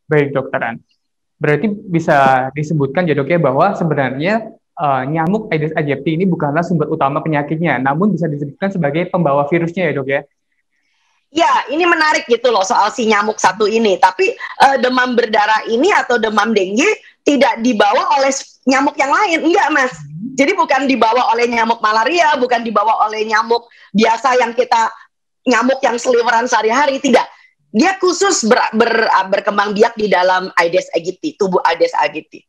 Baik, dokteran. Berarti bisa disebutkan ya dok ya bahwa sebenarnya nyamuk Aedes aegypti ini bukanlah sumber utama penyakitnya, namun bisa disebutkan sebagai pembawa virusnya ya dok ya. Ya, ini menarik gitu loh soal si nyamuk satu ini. Tapi demam berdarah ini atau demam dengue tidak dibawa oleh nyamuk yang lain, enggak mas. Jadi bukan dibawa oleh nyamuk malaria, bukan dibawa oleh nyamuk biasa yang kita nyamuk yang seliweran sehari-hari, tidak. Dia khusus berkembang biak di dalam Aedes aegypti, tubuh Aedes aegypti.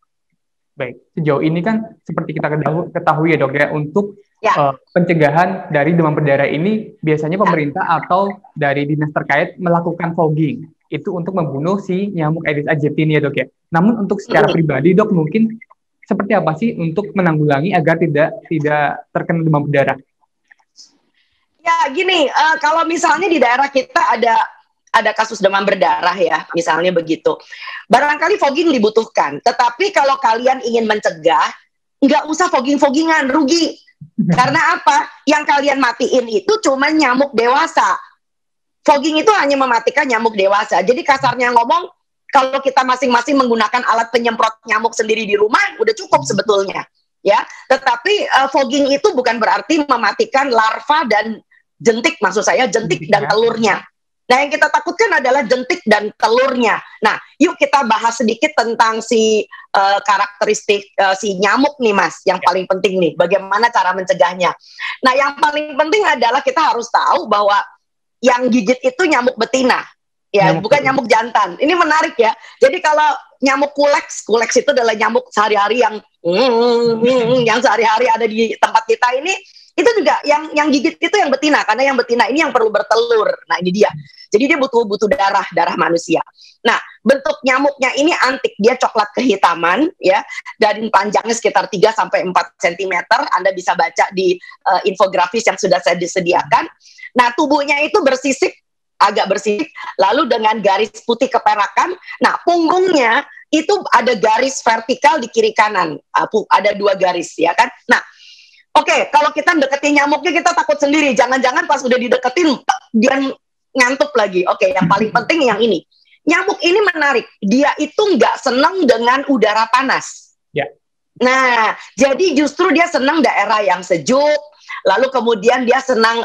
Baik, sejauh ini kan seperti kita ketahui ya dok ya, untuk Ya. Pencegahan dari demam berdarah ini biasanya pemerintah atau dari dinas terkait melakukan fogging. Itu untuk membunuh si nyamuk Aedes aegypti ini ya dok ya. Namun untuk secara pribadi dok mungkin seperti apa sih untuk menanggulangi agar tidak terkena demam berdarah? Ya gini, kalau misalnya di daerah kita ada kasus demam berdarah ya, misalnya begitu. Barangkali fogging dibutuhkan, tetapi kalau kalian ingin mencegah, nggak usah fogging-foggingan, rugi. Karena apa? Yang kalian matiin itu cuma nyamuk dewasa. Fogging itu hanya mematikan nyamuk dewasa. Jadi kasarnya ngomong, kalau kita masing-masing menggunakan alat penyemprot nyamuk sendiri di rumah, udah cukup sebetulnya. Ya, tetapi fogging itu bukan berarti mematikan larva dan jentik, maksud saya jentik dan telurnya. Nah, yang kita takutkan adalah jentik dan telurnya. Nah, yuk kita bahas sedikit tentang si karakteristik si nyamuk nih, Mas. Yang paling penting nih, bagaimana cara mencegahnya. Nah, yang paling penting adalah kita harus tahu bahwa yang gigit itu nyamuk betina. Ya, bukan nyamuk jantan. Ini menarik ya. Jadi kalau nyamuk kuleks itu adalah nyamuk sehari-hari yang sehari-hari ada di tempat kita ini, itu juga yang gigit itu yang betina, karena yang betina ini yang perlu bertelur. Nah, ini dia. Jadi dia butuh darah manusia. Nah, bentuk nyamuknya ini antik, dia coklat kehitaman ya, dan panjangnya sekitar 3 sampai 4 cm. Anda bisa baca di infografis yang sudah saya disediakan. Nah, tubuhnya itu agak bersisik, lalu dengan garis putih keperakan. Nah, punggungnya itu ada garis vertikal di kiri kanan. Ada 2 garis ya kan. Nah, oke, kalau kita deketin nyamuknya kita takut sendiri. Jangan-jangan pas udah dideketin dia ngantuk lagi. Oke, yang paling penting yang ini. Nyamuk ini menarik. Dia itu nggak senang dengan udara panas. Ya. Nah, jadi justru dia senang daerah yang sejuk. Lalu kemudian dia senang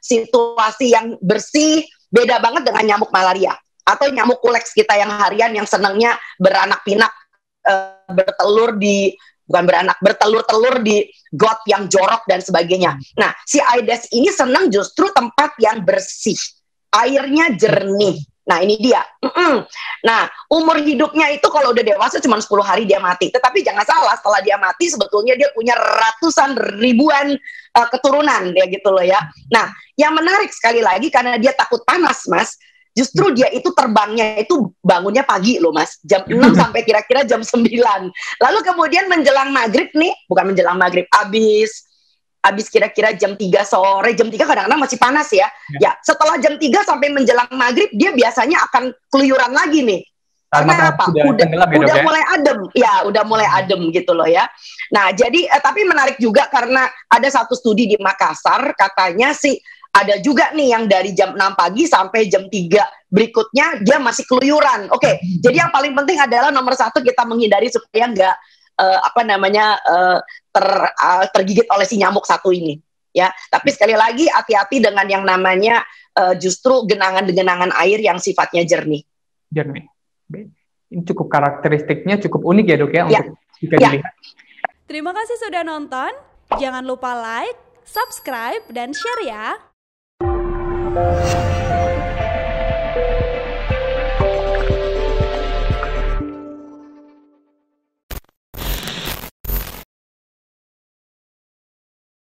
situasi yang bersih. Beda banget dengan nyamuk malaria atau nyamuk kuleks kita yang harian yang senangnya beranak pinak, bertelur di got yang jorok dan sebagainya. Nah, si Aedes ini senang justru tempat yang bersih, airnya jernih. Nah, ini dia. Nah, umur hidupnya itu kalau udah dewasa cuma 10 hari dia mati. Tetapi jangan salah, setelah dia mati sebetulnya dia punya ratusan ribuan keturunan ya gitu loh ya. Nah, yang menarik sekali lagi karena dia takut panas, Mas. Justru dia itu terbangnya itu bangunnya pagi loh Mas, jam 6 sampai kira-kira jam 9. Lalu kemudian menjelang maghrib nih, bukan menjelang maghrib, habis kira-kira jam 3 sore, jam 3 kadang-kadang masih panas ya. Ya, setelah jam 3 sampai menjelang maghrib, dia biasanya akan keluyuran lagi nih. Karena apa? Udah mulai adem. Ya, udah mulai adem gitu loh ya. Nah, jadi, tapi menarik juga karena ada satu studi di Makassar, katanya sih, ada juga nih yang dari jam 6 pagi sampai jam 3 berikutnya dia masih keluyuran. Oke, jadi yang paling penting adalah nomor 1 kita menghindari supaya nggak tergigit oleh si nyamuk satu ini. Ya, tapi sekali lagi hati-hati dengan yang namanya justru genangan-genangan air yang sifatnya jernih. Jernih. Ini cukup karakteristiknya cukup unik ya dok ya, untuk jika dilihat. Terima kasih sudah nonton. Jangan lupa like, subscribe, dan share ya.